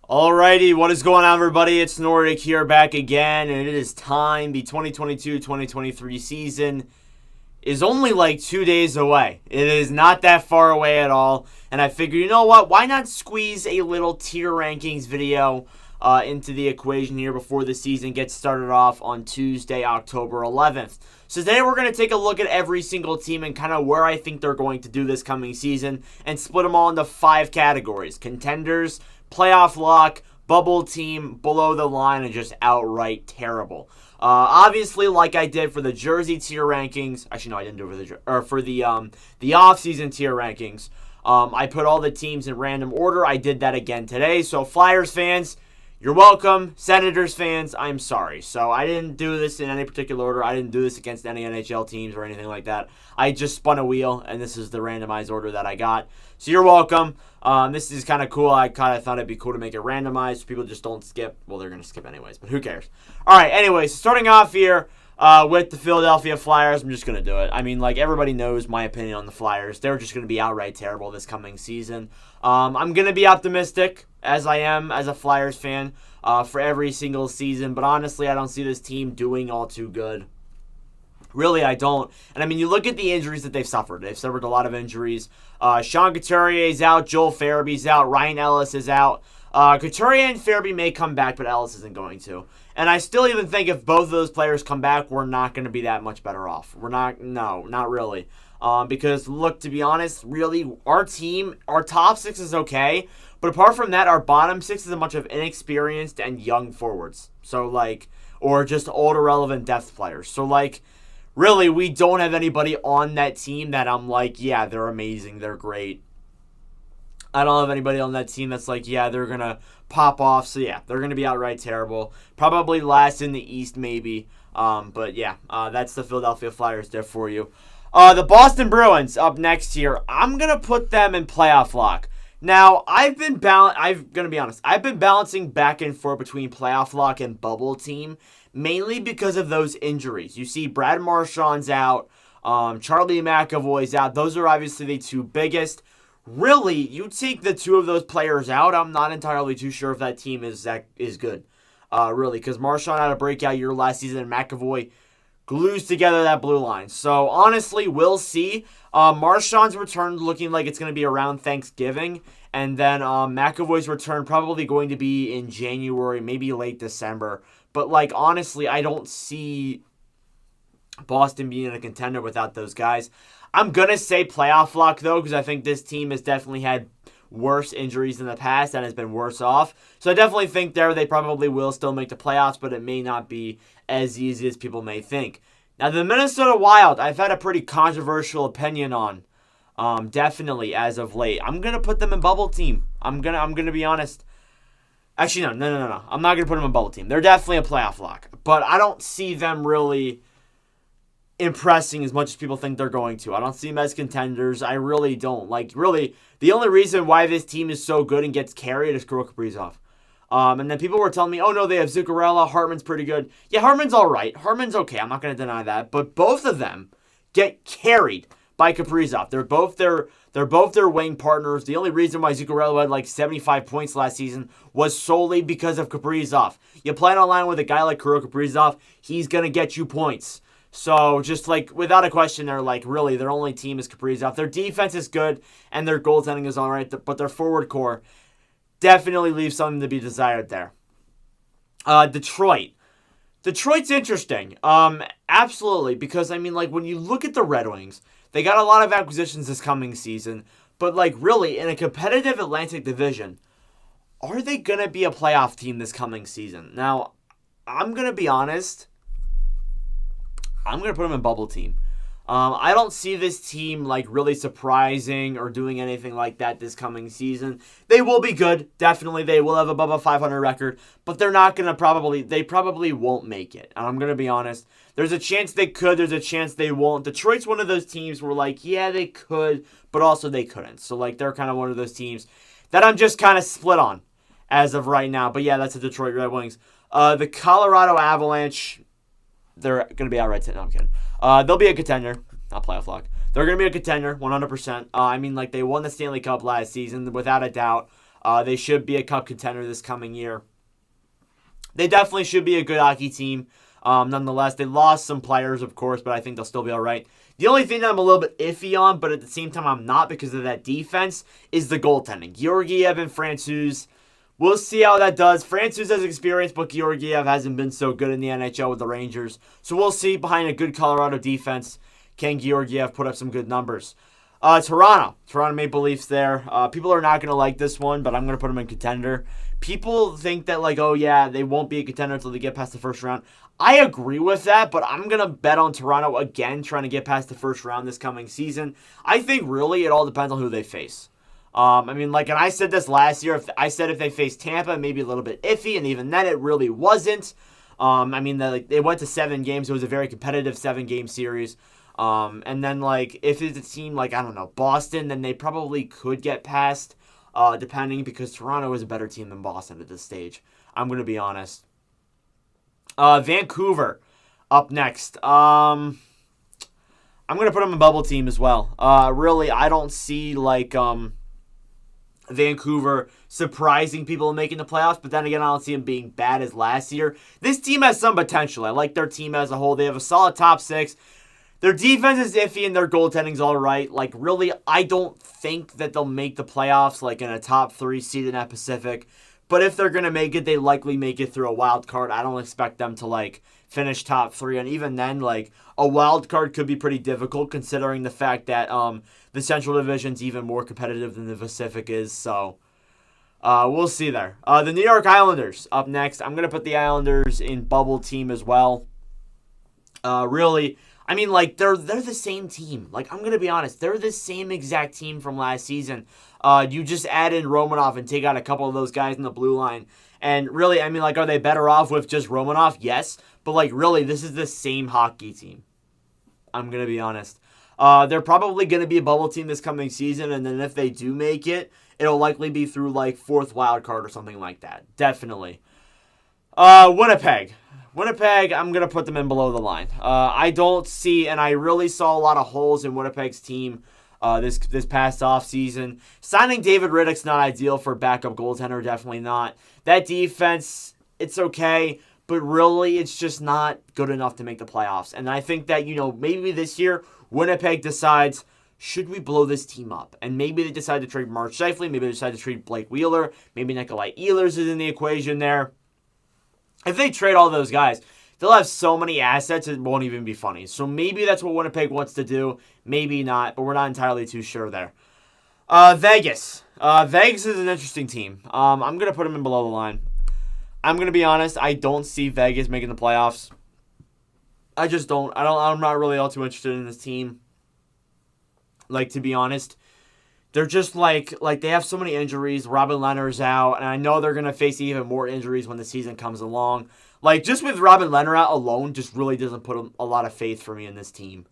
Alrighty, what is going on, everybody? It's Nordic here, back again, and it is time. The 2022-2023 season is only like 2 days away. It is not that far away at all, and I figured, you know what? Why not squeeze a little tier rankings video into the equation here before the season gets started off on Tuesday, October 11th. So today we're going to take a look at every single team and kind of where I think they're going to do this coming season and split them all into 5 categories: contenders, playoff lock, bubble team, below the line, and just outright terrible. Obviously, like I did for the jersey tier rankings, actually no, I didn't do it for the off-season tier rankings. I put all the teams in random order. I did that again today. So Flyers fans, you're welcome. Senators fans, I'm sorry. So I didn't do this in any particular order. I didn't do this against any NHL teams or anything like that. I just spun a wheel, and this is the randomized order that I got. So you're welcome. This is kind of cool. I kind of thought it'd be cool to make it randomized so people just don't skip. Well, they're going to skip anyways, but who cares? All right, anyways, starting off here with the Philadelphia Flyers, I'm just going to do it. I mean, like, everybody knows my opinion on the Flyers. They're just going to be outright terrible this coming season. I'm going to be optimistic, as I am as a Flyers fan, for every single season, but honestly, I don't see this team doing all too good. Really, I don't. And I mean, you look at the injuries that they've suffered. They've suffered a lot of injuries. Sean Couturier's out. Joel Farabee's out. Ryan Ellis is out. Couturier and Farabee may come back, but Ellis isn't going to. And I still even think if both of those players come back, we're not going to be that much better off. We're not, no, not really. Because, look, to be honest, really, our team, our top 6 is okay. But apart from that, our bottom 6 is a bunch of inexperienced and young forwards. So, like, or just old irrelevant depth players. So, like, really, we don't have anybody on that team that I'm like, yeah, they're amazing, they're great. I don't have anybody on that team that's like, yeah, they're going to pop off. So, yeah, they're going to be outright terrible. Probably last in the East, maybe. But, yeah, that's the Philadelphia Flyers there for you. The Boston Bruins up next here. I'm going to put them in playoff lock. Now, I'm going to be honest. I've been balancing back and forth between playoff lock and bubble team, mainly because of those injuries. You see Brad Marchand's out. Charlie McAvoy's out. Those are obviously the 2 biggest. Really, you take the 2 of those players out, I'm not entirely too sure if that team is good. Really, because Marchand had a breakout year last season, and McAvoy glues together that blue line. So, honestly, we'll see. Marchand's return looking like it's going to be around Thanksgiving. And then McAvoy's return probably going to be in January, maybe late December. But, like, honestly, I don't see Boston being a contender without those guys. I'm going to say playoff lock, though, because I think this team has definitely had worse injuries in the past and has been worse off. So I definitely think they probably will still make the playoffs, but it may not be as easy as people may think. Now, the Minnesota Wild, I've had a pretty controversial opinion on, definitely as of late. I'm going to put them in bubble team. I'm gonna be honest. Actually, no. I'm not going to put them in bubble team. They're definitely a playoff lock, but I don't see them really impressing as much as people think they're going to. I don't see them as contenders. I really don't. Like, really, the only reason why this team is so good and gets carried is Kirill Kaprizov. And then people were telling me, oh, no, they have Zuccarello. Hartman's pretty good. Yeah, Hartman's all right. Hartman's okay. I'm not going to deny that. But both of them get carried by Kaprizov. They're both their wing partners. The only reason why Zuccarello had like 75 points last season was solely because of Kaprizov. You play on a line with a guy like Kirill Kaprizov, he's going to get you points. So, just like, without a question, they're like, really, their only team is Kaprizov. Their defense is good, and their goaltending is all right, but their forward core definitely leaves something to be desired there. Detroit. Detroit's interesting. Absolutely, because, I mean, like, when you look at the Red Wings, they got a lot of acquisitions this coming season, but, like, really, in a competitive Atlantic Division, are they going to be a playoff team this coming season? Now, I'm going to be honest. I'm going to put them in bubble team. I don't see this team like really surprising or doing anything like that this coming season. They will be good. Definitely. They will have above a 500 record, but they're not going to they probably won't make it. And I'm going to be honest. There's a chance they could. There's a chance they won't. Detroit's one of those teams where like, yeah, they could, but also they couldn't. So like they're kind of one of those teams that I'm just kind of split on as of right now. But yeah, that's the Detroit Red Wings. The Colorado Avalanche, they're going to be outright. No, I'm kidding. They'll be a contender, not playoff lock. They're going to be a contender, 100%. I mean, like, they won the Stanley Cup last season, without a doubt. They should be a cup contender this coming year. They definitely should be a good hockey team. Nonetheless, they lost some players, of course, but I think they'll still be all right. The only thing that I'm a little bit iffy on, but at the same time I'm not because of that defense, is the goaltending. Georgiev and Francouz. We'll see how that does. Francouz has experience, but Georgiev hasn't been so good in the NHL with the Rangers. So we'll see behind a good Colorado defense, can Georgiev put up some good numbers. Toronto Maple Leafs there. People are not going to like this one, but I'm going to put them in contender. People think that, like, oh yeah, they won't be a contender until they get past the first round. I agree with that, but I'm going to bet on Toronto again, trying to get past the first round this coming season. I think really it all depends on who they face. And I said this last year. If they faced Tampa, maybe a little bit iffy, and even then it really wasn't. They went to 7 games. It was a very competitive 7-game series. And then, if it's a team like, I don't know, Boston, then they probably could get past, depending, because Toronto is a better team than Boston at this stage. I'm going to be honest. Vancouver up next. I'm going to put them in bubble team as well. Really, I don't see, Vancouver surprising people and making the playoffs, but then again, I don't see them being bad as last year. This team has some potential. I like their team as a whole. They have a solid top 6. Their defense is iffy and their goaltending's all right. Really, I don't think that they'll make the playoffs, in a top 3 seed in that Pacific. But if they're going to make it, they likely make it through a wild card. I don't expect them to, finish top 3. And even then, a wild card could be pretty difficult considering the fact that the Central Division's even more competitive than the Pacific is. So, we'll see there. The New York Islanders up next. I'm going to put the Islanders in bubble team as well. Really, they're the same team. I'm going to be honest. They're the same exact team from last season. You just add in Romanov and take out a couple of those guys in the blue line. And really, are they better off with just Romanov? Yes. But, really, this is the same hockey team. I'm going to be honest. They're probably going to be a bubble team this coming season. And then if they do make it, it'll likely be through, 4th wild card or something like that. Definitely. Winnipeg. I'm going to put them in below the line. I don't see, and I really saw a lot of holes in Winnipeg's team this past offseason. Signing David Riddick's not ideal for backup goaltender, definitely not. That defense, it's okay, but really it's just not good enough to make the playoffs. And I think that, maybe this year Winnipeg decides, should we blow this team up? And maybe they decide to trade Mark Scheifele, maybe they decide to trade Blake Wheeler, maybe Nikolai Ehlers is in the equation there. If they trade all those guys, they'll have so many assets it won't even be funny. So maybe that's what Winnipeg wants to do. Maybe not, but we're not entirely too sure there. Vegas. Vegas is an interesting team. I'm going to put them in below the line. I'm going to be honest. I don't see Vegas making the playoffs. I just don't. I'm not really all too interested in this team. To be honest. They're just they have so many injuries. Robin Lehner's out, and I know they're going to face even more injuries when the season comes along. Just with Robin Lehner out alone, just really doesn't put a lot of faith for me in this team.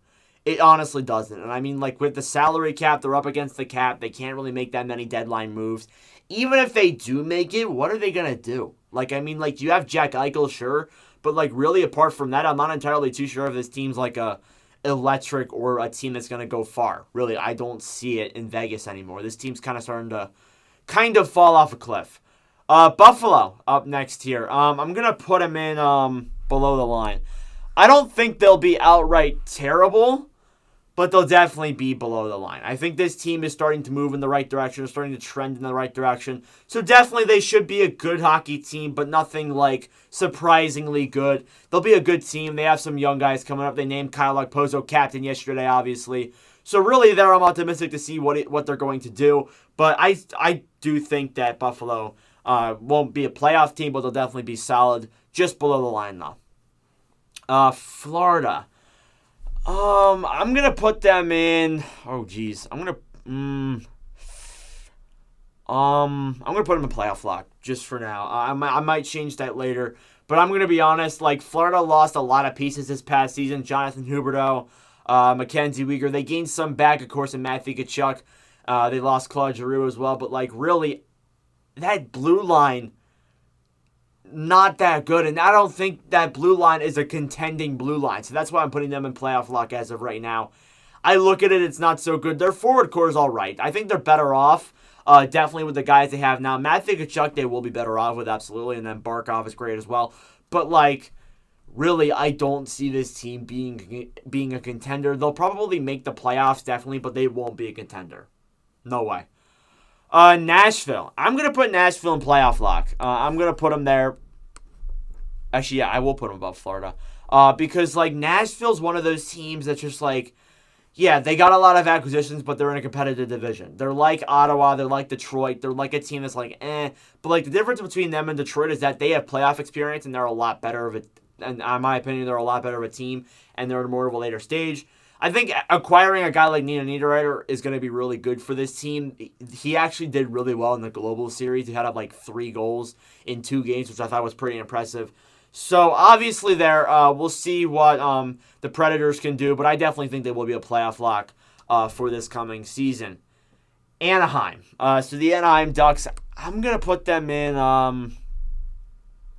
It honestly doesn't. And with the salary cap, they're up against the cap. They can't really make that many deadline moves. Even if they do make it, what are they going to do? You have Jack Eichel, sure, but really apart from that, I'm not entirely too sure if this team's a electric or a team that's going to go far. Really, I don't see it in Vegas anymore. This team's kind of starting to fall off a cliff. Buffalo up next here. I'm going to put them in below the line. I don't think they'll be outright terrible, but they'll definitely be below the line. I think this team is starting to move in the right direction, starting to trend in the right direction. So definitely they should be a good hockey team, but nothing surprisingly good. They'll be a good team. They have some young guys coming up. They named Kyle Okposo captain yesterday, obviously. So really there I'm optimistic to see what they're going to do. But I do think that Buffalo won't be a playoff team, but they'll definitely be solid. Just below the line, though. Florida. I'm going to put them in... Oh, geez. I'm going to put them in playoff lock, just for now. I might change that later. But I'm going to be honest, Florida lost a lot of pieces this past season. Jonathan Huberdeau, Mackenzie Weegar. They gained some back, of course, in Matthew Tkachuk. They lost Claude Giroux as well. But, really, that blue line... not that good, and I don't think that blue line is a contending blue line, so that's why I'm putting them in playoff lock as of right now. I look at it, it's not so good. Their forward core is all right. I think they're better off Definitely with the guys they have now. Matthew Tkachuk, they will be better off with, absolutely. And then Barkov is great as well. But, like, really, I don't see this team being a contender. They'll probably make the playoffs, definitely, but they won't be a contender. No way. Nashville. I'm going to put Nashville in playoff lock. I'm going to put them there. Actually, yeah, I will put them above Florida. Because, like, Nashville's one of those teams that's just, like, yeah, they got a lot of acquisitions, but they're in a competitive division. They're like Ottawa. They're like Detroit. They're like a team that's like, eh. But, like, the difference between them and Detroit is that they have playoff experience, and they're a lot better of a, and in my opinion, they're a lot better of a team, and they're in more of a later stage. I think acquiring a guy like Nino Niederreiter is going to be really good for this team. He actually did really well in the Global Series. He had like 3 goals in 2 games, which I thought was pretty impressive. So, obviously there, we'll see what the Predators can do, but I definitely think they will be a playoff lock for this coming season. Anaheim. So, the Anaheim Ducks, I'm going to put them in, I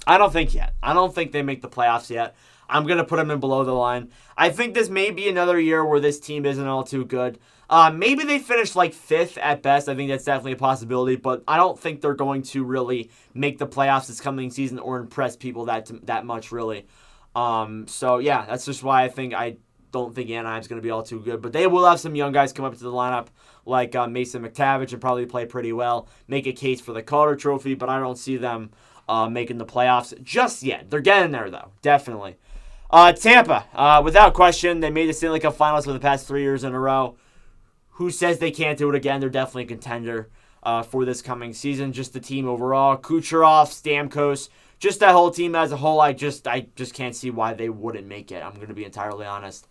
don't think yet. I don't think they make the playoffs yet. I'm going to put them in below the line. I think this may be another year where this team isn't all too good. Maybe they finish like 5th at best. I think that's definitely a possibility, but I don't think they're going to really make the playoffs this coming season or impress people that much, really. So, yeah, that's just why I don't think Anaheim's going to be all too good. But they will have some young guys come up to the lineup like Mason McTavish and probably play pretty well, make a case for the Calder Trophy, but I don't see them making the playoffs just yet. They're getting there, though, definitely. Tampa, without question, they made the Stanley Cup Finals for the past 3 years in a row. Who says they can't do it again? They're definitely a contender for this coming season. Just the team overall. Kucherov, Stamkos, just that whole team as a whole, I just can't see why they wouldn't make it. I'm going to be entirely honest.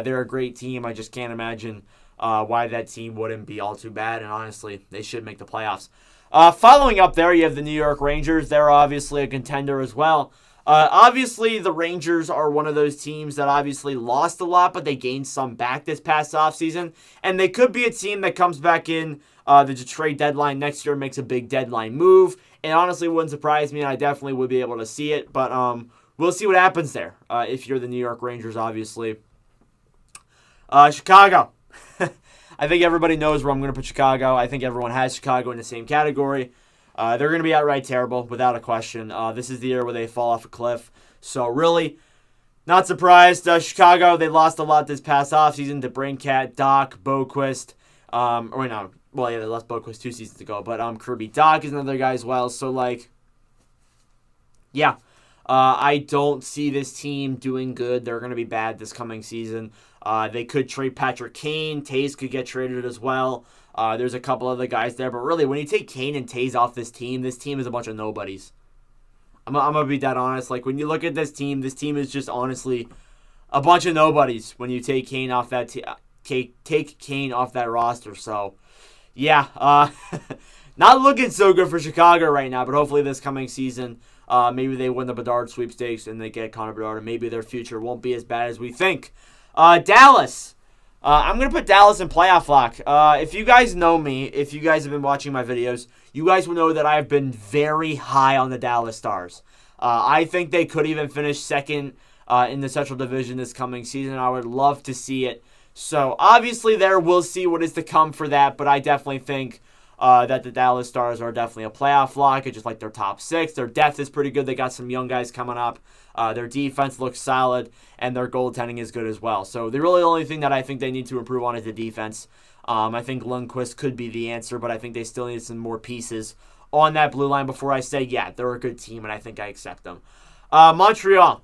They're a great team. I just can't imagine why that team wouldn't be all too bad. And honestly, they should make the playoffs. Following up there, you have the New York Rangers. They're obviously a contender as well. Obviously, the Rangers are one of those teams that obviously lost a lot, but they gained some back this past offseason. And they could be a team that comes back in the trade deadline next year and makes a big deadline move. And honestly, it wouldn't surprise me, and I definitely would be able to see it. But we'll see what happens there if you're the New York Rangers, obviously. Chicago. I think everybody knows where I'm going to put Chicago. I think everyone has Chicago in the same category. They're going to be outright terrible, without a question. This is the year where they fall off a cliff. So, really, not surprised. Chicago, they lost a lot this past offseason to Brinkat, Doc, Boquist. They lost Boquist 2 seasons ago. But Kirby Doc is another guy as well. So, I don't see this team doing good. They're going to be bad this coming season. They could trade Patrick Kane. Taves could get traded as well. There's a couple other guys there. But really, when you take Kane and Taves off this team is a bunch of nobodies. I'm going to be that honest. Like, when you look at this team is just honestly a bunch of nobodies when you take Kane off that take Kane off that roster. So, yeah, not looking so good for Chicago right now. But hopefully this coming season, maybe they win the Bedard sweepstakes and they get Connor Bedard, and maybe their future won't be as bad as we think. Dallas. I'm going to put Dallas in playoff lock. If you guys know me, if you guys have been watching my videos, you guys will know that I've been very high on the Dallas Stars. I think they could even finish second in the Central Division this coming season. I would love to see it. So, obviously, we'll see what is to come for that, but I definitely think that the Dallas Stars are definitely a playoff lock. I just like their top 6. Their depth is pretty good. They got some young guys coming up. Their defense looks solid, and their goaltending is good as well. So the only thing that I think they need to improve on is the defense. I think Lundqvist could be the answer, but I think they still need some more pieces on that blue line before I say, yeah, they're a good team, and I think I accept them. Montreal.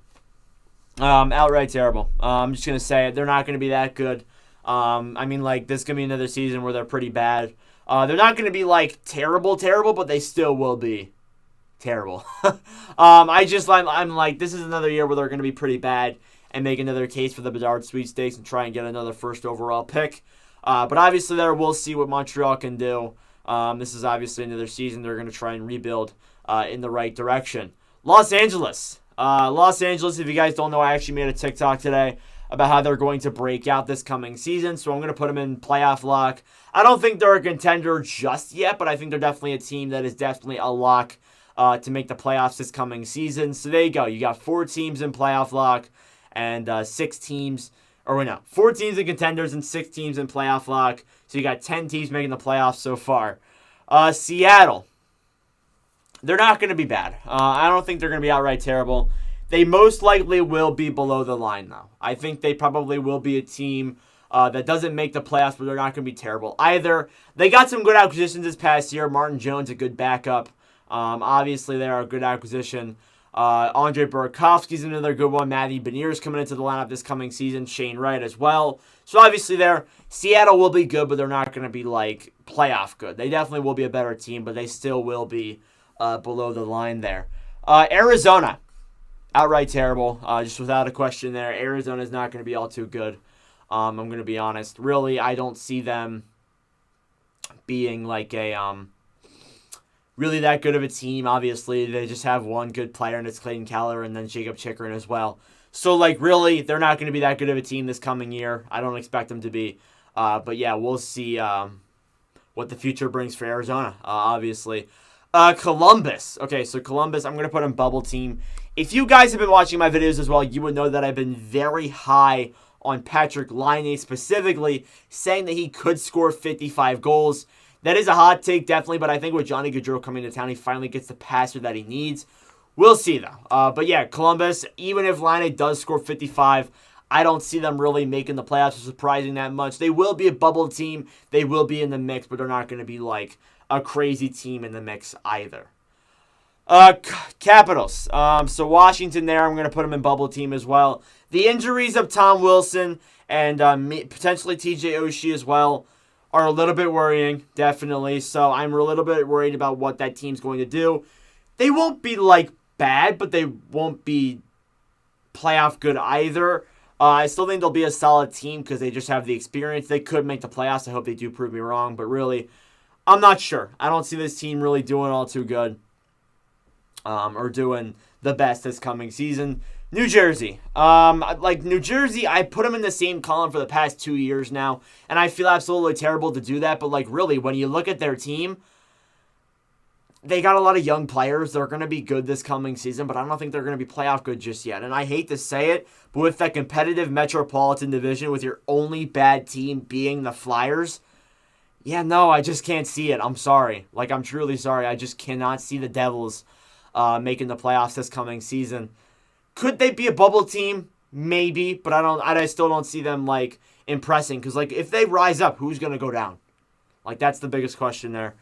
Outright terrible. I'm just going to say it. They're not going to be that good. This is going to be another season where they're pretty bad. They're not going to be, terrible, but they still will be terrible. I'm this is another year where they're going to be pretty bad and make another case for the Bedard sweepstakes and try and get another first overall pick. But obviously we'll see what Montreal can do. This is obviously another season they're going to try and rebuild in the right direction. Los Angeles. If you guys don't know, I actually made a TikTok today about how they're going to break out this coming season, so I'm going to put them in playoff lock. I don't think they're a contender just yet, but I think they're definitely a team that is definitely a lock to make the playoffs this coming season. So there you go. You got 4 teams in playoff lock and 4 teams in contenders and 6 teams in playoff lock. So you got 10 teams making the playoffs so far. Seattle. They're not going to be bad. I don't think they're going to be outright terrible. They most likely will be below the line, though. I think they probably will be a team that doesn't make the playoffs, but they're not going to be terrible either. They got some good acquisitions this past year. Martin Jones, a good backup. Obviously, they are a good acquisition. Andre Burakovsky's another good one. Matthew Beniers coming into the lineup this coming season. Shane Wright as well. So obviously Seattle will be good, but they're not going to be like playoff good. They definitely will be a better team, but they still will be below the line there. Arizona, outright terrible. Just without a question there. Arizona is not going to be all too good. I'm going to be honest. Really, I don't see them being like a really that good of a team. Obviously, they just have one good player, and it's Clayton Keller, and then Jacob Chikrin as well. So, like, really, they're not going to be that good of a team this coming year. I don't expect them to be. But, yeah, we'll see what the future brings for Arizona, obviously. Columbus. Okay, so Columbus, I'm going to put in bubble team. If you guys have been watching my videos as well, you would know that I've been very high on Patrik Laine, specifically saying that he could score 55 goals. That is a hot take, definitely, but I think with Johnny Gaudreau coming to town, he finally gets the passer that he needs. We'll see, though. But yeah, Columbus, even if Laine does score 55, I don't see them really making the playoffs or surprising that much. They will be a bubble team. They will be in the mix, but they're not going to be like a crazy team in the mix either. Capitals. So Washington there, I'm going to put them in bubble team as well. The injuries of Tom Wilson and potentially TJ Oshie as well are a little bit worrying, definitely. So I'm a little bit worried about what that team's going to do. They won't be like bad, but they won't be playoff good either. I still think they'll be a solid team because they just have the experience. They could make the playoffs. I hope they do prove me wrong, but really, I'm not sure. I don't see this team really doing all too good or doing the best this coming season. New Jersey. New Jersey, I put them in the same column for the past 2 years now, and I feel absolutely terrible to do that, but really, when you look at their team, they got a lot of young players. They're going to be good this coming season, but I don't think they're going to be playoff good just yet. And I hate to say it, but with that competitive Metropolitan Division, with your only bad team being the Flyers, yeah, no, I just can't see it. I'm sorry. I'm truly sorry. I just cannot see the Devils making the playoffs this coming season. Could they be a bubble team? Maybe, but I still don't see them, impressing. Because, if they rise up, who's going to go down? That's the biggest question there.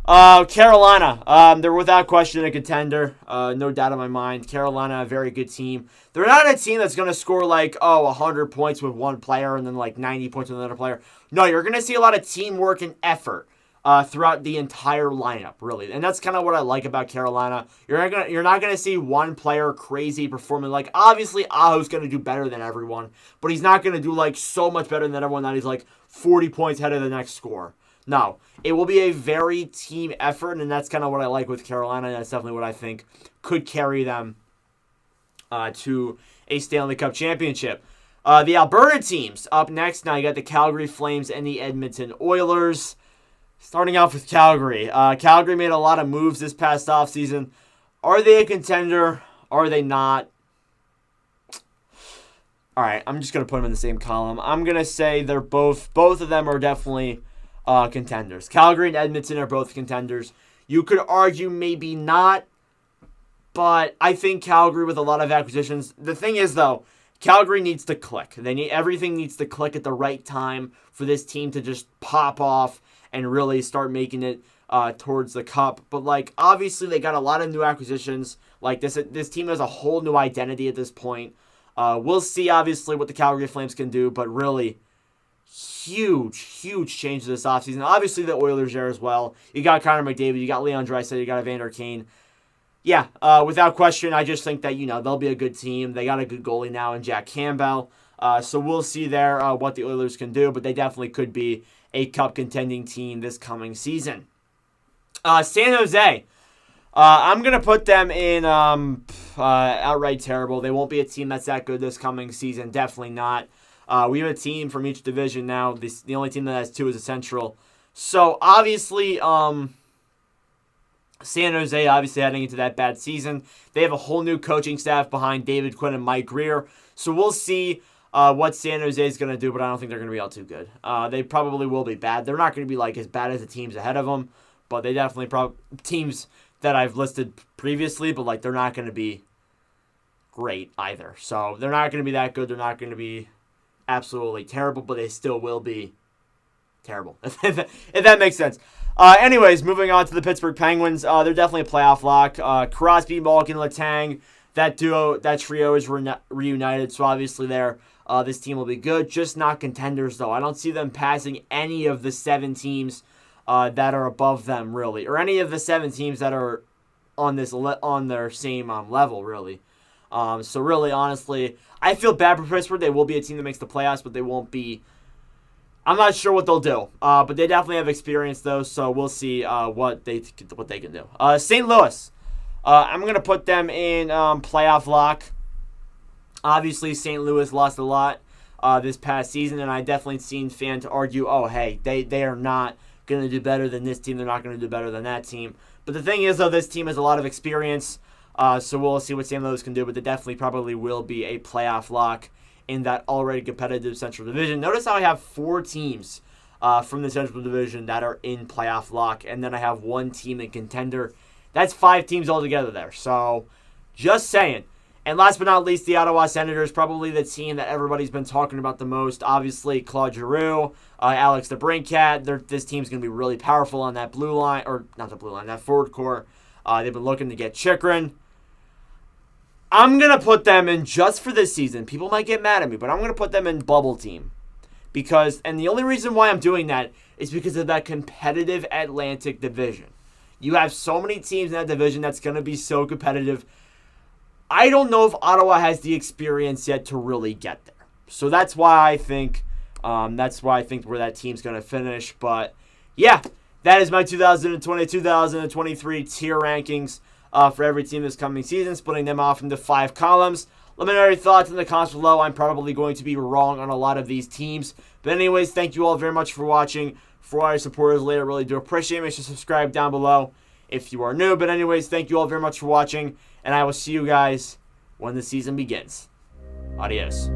Carolina, they're without question a contender, no doubt in my mind. Carolina, a very good team. They're not a team that's going to score 100 points with one player and then 90 points with another player. No, you're going to see a lot of teamwork and effort throughout the entire lineup, really. And that's kind of what I like about Carolina. You're not going to see one player crazy performing. Obviously, Aho's going to do better than everyone, but he's not going to do so much better than everyone that he's 40 points ahead of the next scorer. No, it will be a very team effort, and that's kind of what I like with Carolina. And that's definitely what I think could carry them to a Stanley Cup championship. The Alberta teams up next. Now you got the Calgary Flames and the Edmonton Oilers. Starting off with Calgary. Calgary made a lot of moves this past offseason. Are they a contender? Are they not? All right, I'm just going to put them in the same column. I'm going to say they're both of them are definitely contenders. Calgary and Edmonton are both contenders. You could argue maybe not, but I think Calgary with a lot of acquisitions. The thing is, though, Calgary needs to click. Everything needs to click at the right time for this team to just pop off and really start making it towards the cup. But obviously they got a lot of new acquisitions. This team has a whole new identity at this point. We'll see obviously what the Calgary Flames can do, but really huge change this offseason. Obviously the Oilers there as well. You got Connor McDavid, you got Leon Draisaitl, you got Evander Kane. Yeah, without question, I just think that they'll be a good team. They got a good goalie now in Jack Campbell. So we'll see there what the Oilers can do, but they definitely could be a cup contending team this coming season. San Jose. I'm going to put them in outright terrible. They won't be a team that's that good this coming season. Definitely not. We have a team from each division now. The only team that has two is a Central. So, obviously, San Jose obviously heading into that bad season. They have a whole new coaching staff behind David Quinn and Mike Greer. So, we'll see what San Jose is going to do, but I don't think they're going to be all too good. They probably will be bad. They're not going to be as bad as the teams ahead of them, But they definitely teams that I've listed previously, but like they're not going to be great either. So they're not going to be that good. They're not going to be absolutely terrible, but they still will be terrible, if that makes sense. Anyways, moving on to the Pittsburgh Penguins. They're definitely a playoff lock. Crosby, Malkin, Letang, that trio is reunited, so obviously this team will be good. Just not contenders, though. I don't see them passing any of the 7 teams that are above them, really, or any of the 7 teams that are on their same level, really. So really, honestly, I feel bad for Pittsburgh. They will be a team that makes the playoffs, but they won't be. I'm not sure what they'll do, but they definitely have experience, though, so we'll see what they can do. St. Louis, I'm going to put them in playoff lock. Obviously, St. Louis lost a lot this past season, and I definitely seen fans argue, oh, hey, they are not going to do better than this team. They're not going to do better than that team. But the thing is, though, this team has a lot of experience, so we'll see what St. Louis can do, but they definitely probably will be a playoff lock in that already competitive Central Division. Notice how I have 4 teams from the Central Division that are in playoff lock, and then I have 1 team in contender. That's 5 teams altogether there. So, just saying. And last but not least, the Ottawa Senators, probably the team that everybody's been talking about the most. Obviously, Claude Giroux, Alex DeBrincat. This team's going to be really powerful on that blue line, or not the blue line, that forward core. They've been looking to get Chychrun. I'm going to put them in just for this season. People might get mad at me, but I'm going to put them in bubble team. And the only reason why I'm doing that is because of that competitive Atlantic division. You have so many teams in that division that's going to be so competitive. I don't know if Ottawa has the experience yet to really get there. So that's why I think where that team's going to finish. But yeah, that is my 2020-2023 tier rankings for every team this coming season, splitting them off into 5 columns. Let me know your thoughts in the comments below. I'm probably going to be wrong on a lot of these teams. But anyways, thank you all very much for watching. For all your supporters later, really do appreciate it. Make sure to subscribe down below if you are new. But anyways, thank you all very much for watching. And I will see you guys when the season begins. Adios.